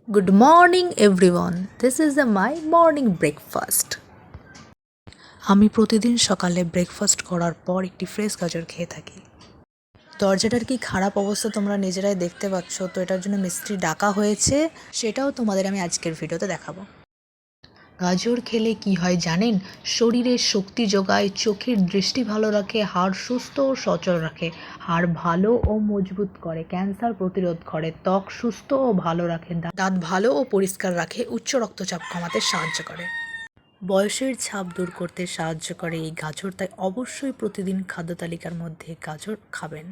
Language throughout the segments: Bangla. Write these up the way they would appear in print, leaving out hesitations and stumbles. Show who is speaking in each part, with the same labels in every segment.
Speaker 1: Good morning everyone. This is my morning breakfast. আমি প্রতিদিন সকালে ব্রেকফাস্ট করার পর একটি ফ্রেশ গাজর খেয়ে থাকি। দরজাটার কি খারাপ অবস্থা তোমরা নিজেরাই দেখতে পাচ্ছ, তো এটার জন্য মিস্ত্রি ডাকা হয়েছে, সেটাও তোমাদের আমি আজকের ভিডিওতে দেখাবো। গাজর খেলে কি হয় জানেন? শরীরে শক্তি যোগায়, চোখের দৃষ্টি ভালো রাখে, হাড় সুস্থ ও সচল রাখে, হাড় ভালো ও মজবুত করে, ক্যান্সার প্রতিরোধ করে, ত্বক সুস্থ ও ভালো রাখে, দাঁত ভালো ও পরিষ্কার রাখে, উচ্চ রক্তচাপ কমাতে সাহায্য করে, বয়সের ছাপ দূর করতে সাহায্য করে এই গাজর। তাই অবশ্যই প্রতিদিন খাদ্য তালিকার মধ্যে গাজর খাবেন।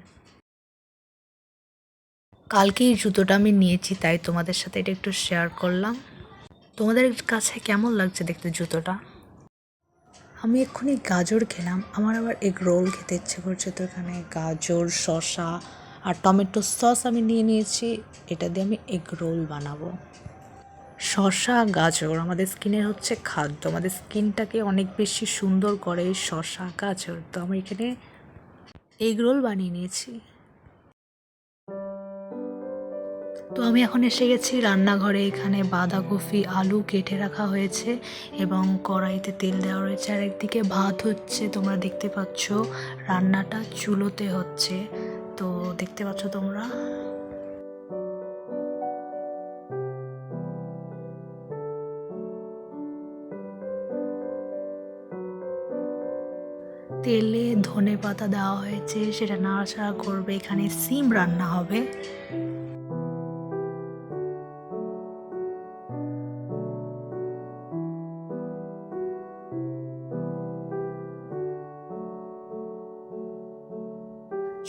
Speaker 1: কালকে এই জুতোটা আমি নিয়েছি, তাই তোমাদের সাথে এটা একটু শেয়ার করলাম। তোমাদের কাছে কেমন লাগছে দেখতে জুতোটা? আমি এক্ষুনি গাজর খেলাম, আমার আবার এগ রোল খেতে ইচ্ছে করছে, তো এখানে গাজর, শসা আর টমেটো সস আমি নিয়ে নিয়েছি। এটা দিয়ে আমি এগ রোল বানাবো। শসা গাজর আমাদের স্কিনের হচ্ছে খাদ্য, আমাদের স্কিনটাকে অনেক বেশি সুন্দর করে শসা গাজর। তো আমি এখানে এগ রোল বানিয়ে নিয়েছি। তো আমি এখন এসে গেছি রান্নাঘরে। এখানে বাঁধাকপি আলু কেটে রাখা হয়েছে এবং কড়াইতে তেল দেওয়া রয়েছে, আর একদিকে ভাত হচ্ছে। তোমরা দেখতে পাচ্ছ রান্নাটা চুলোতে হচ্ছে, তো দেখতে পাচ্ছ তোমরা। তেলে ধনে পাতা দেওয়া হয়েছে, সেটা নাড়াচাড়া করবে। এখানে সিম রান্না হবে।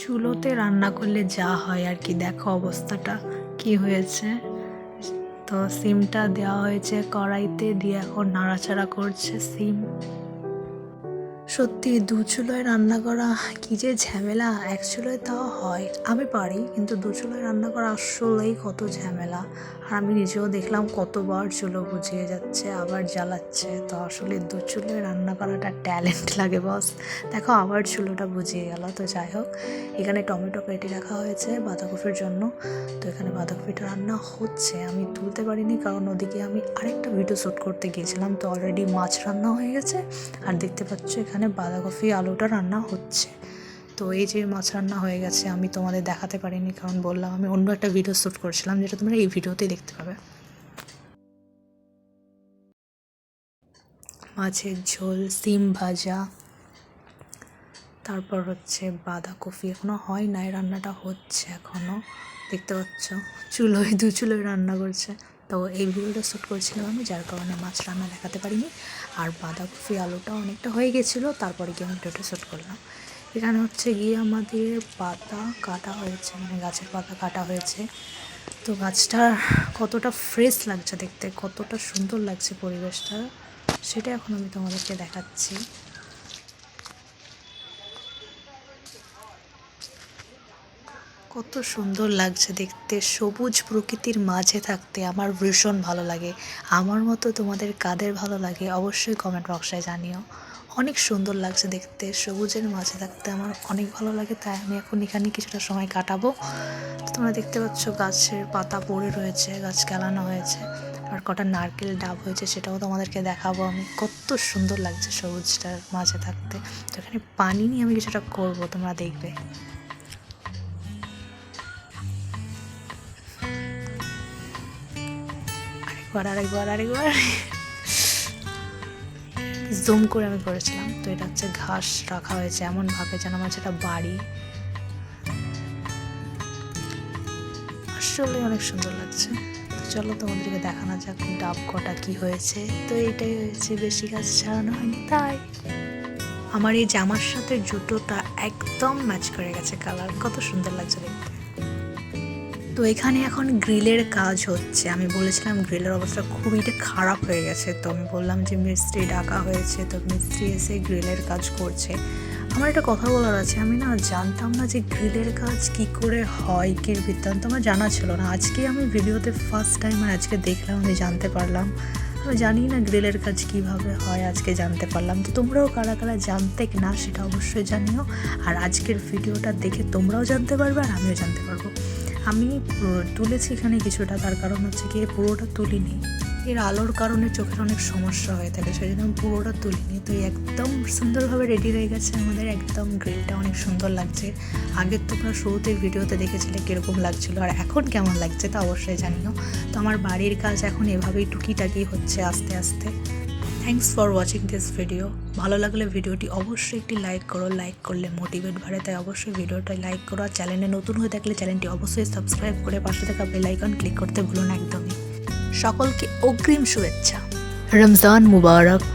Speaker 1: চুলোতে রান্না করলে যা হয় আর কি, দেখো অবস্থাটা কি হয়েছে। তো সিমটা দেওয়া হয়েছে কড়াইতে, দিয়ে এখন নাড়াচাড়া করছে সিম। সত্যি দু চুলোয় রান্না করা কী যে ঝামেলা। এক চুলোয় তাও হয়, আমি পারি, কিন্তু দু চুলোয় রান্না করা আসলেই কত ঝামেলা। আর আমি নিজেও দেখলাম কতবার চুলো বুঝিয়ে যাচ্ছে, আবার জ্বালাচ্ছে। তো আসলে দু চুলোয় রান্না করাটা ট্যালেন্ট লাগে বস। দেখো আবার চুলোটা বুঝিয়ে গেল। তো যাই হোক, এখানে টমেটো কেটে রাখা হয়েছে বাঁধাকপির জন্য। তো এখানে বাঁধাকপিটা রান্না হচ্ছে, আমি তুলতে পারিনি কারণ ওদিকে আমি আরেকটা ভিডিও শ্যুট করতে গিয়েছিলাম। তো অলরেডি মাছ রান্না হয়ে গেছে, আর দেখতে পাচ্ছ এখানে বাঁধাকপি আলুটা রান্না হচ্ছে। তো এই যে মাছ রান্না হয়ে গেছে, আমি তোমাদের দেখাতে পারিনি কারণ বললাম আমি অন্য একটা ভিডিও শ্যুট করছিলাম, যেটা তোমরা এই ভিডিওতেই দেখতে পাবে। মাছের ঝোল, সিম ভাজা, তারপর হচ্ছে বাঁধাকপি। এখনও হয় নাই, রান্নাটা হচ্ছে এখনও। দেখতে পাচ্ছ চুলোয় দু চুলোয় রান্না করছে। তো এই ভিডিওটা শ্যুট করছিলাম আমি, যার কারণে মাছ রান্না দেখাতে পারিনি। আর বাঁধাকপি আলুটা অনেকটা হয়ে গেছিলো, তারপরে গিয়ে আমি ভিডিওটা শ্যুট করলাম। এখানে হচ্ছে গিয়ে আমাদের পাতা কাটা হয়েছে, মানে গাছের পাতা কাটা হয়েছে। তো গাছটা কতটা ফ্রেশ লাগছে দেখতে, কতটা সুন্দর লাগছে পরিবেশটা, সেটা এখন আমি তোমাদেরকে দেখাচ্ছি। কত সুন্দর লাগছে দেখতে, সবুজ প্রকৃতির মাঝে থাকতে আমার ভীষণ ভালো লাগে। আমার মতো তোমাদের কাদের ভালো লাগে অবশ্যই কমেন্ট বক্সে জানিও। অনেক সুন্দর লাগছে দেখতে, সবুজের মাঝে থাকতে আমার অনেক ভালো লাগে। তাই আমি এখন এখানে কিছুটা সময় কাটাবো। তোমরা দেখতে পাচ্ছ গাছের পাতা পড়ে রয়েছে, গাছ কেলানো হয়েছে, আর কটা নারকেল ডাব হয়েছে, সেটাও তোমাদেরকে দেখাবো আমি। কত সুন্দর লাগছে সবুজটার মাঝে থাকতে। তো এখানে পানি নিয়ে আমি কিছুটা করবো, তোমরা দেখবে। আরেকবার জুম করে আমি করেছিলাম। তো এটা হচ্ছে ঘাস রাখা হয়েছে এমনভাবে যেন আমার যেটা বাড়ি। আসলে অনেক সুন্দর লাগছে। চলো তোমাদেরকে দেখানো যাক ডাব কটা কি হয়েছে। তো এইটাই হয়েছে, বেশি গাছ ছাড়ানো হয়নি তাই। আমার এই জামার সাথে জুতোটা একদম ম্যাচ করে গেছে, কালার কত সুন্দর লাগছে দেখতে। তো এখানে এখন গ্রিলের কাজ হচ্ছে। আমি বলেছিলাম গ্রিলের অবস্থা খুবই খারাপ হয়ে গেছে, তো আমি বললাম যে মিস্ত্রি ডাকা হয়েছে, তো মিস্ত্রি এসে গ্রিলের কাজ করছে। আমার একটা কথা বলার আছে, আমি না জানতাম না যে গ্রিলের কাজ কি করে হয়, কি বৃত্তান্ত আমার জানা ছিল না। আজকে আমি ভিডিওতে ফার্স্ট টাইম আর আজকে দেখলাম, আমি জানতে পারলাম। আমি জানি না গ্রিলের কাজ কিভাবে হয়, আজকে জানতে পারলাম। তো তোমরাও কারা কারা জানতে না সেটা অবশ্যই জানিও। আর আজকের ভিডিওটা দেখে তোমরাও জানতে পারবে আর আমিও জানতে পারবো। আমি তুলেছি এখানে কিছুটা, তার কারণ হচ্ছে কি পুরোটা তুলিনি, এর আলোর কারণে চোখের অনেক সমস্যা হয়ে থাকে, সেই জন্য আমি পুরোটা তুলিনি। তো একদম সুন্দরভাবে রেডি হয়ে গেছে আমাদের, একদম গ্রিলটা অনেক সুন্দর লাগছে। আগের তোমরা শুরুতে ভিডিওতে দেখেছিলে কীরকম লাগছিলো আর এখন কেমন লাগছে তা অবশ্যই জানিও। তো আমার বাড়ির কাজ এখন এভাবেই টুকিটাকি হচ্ছে আস্তে আস্তে। Thanks for watching this video. ভালো লাগলে ভিডিওটি অবশ্যই একটি লাইক করো, লাইক করলে মোটিভেট বাড়ে, তাই অবশ্যই ভিডিওটা লাইক করো। আর চ্যানেলে নতুন হয়ে থাকলে চ্যানেলটি অবশ্যই সাবস্ক্রাইব করে পাশে থাকা বেল আইকন ক্লিক করতে ভুলো না একদমই। সকলকে অগ্রিম শুভেচ্ছা, রমজান মুবারক।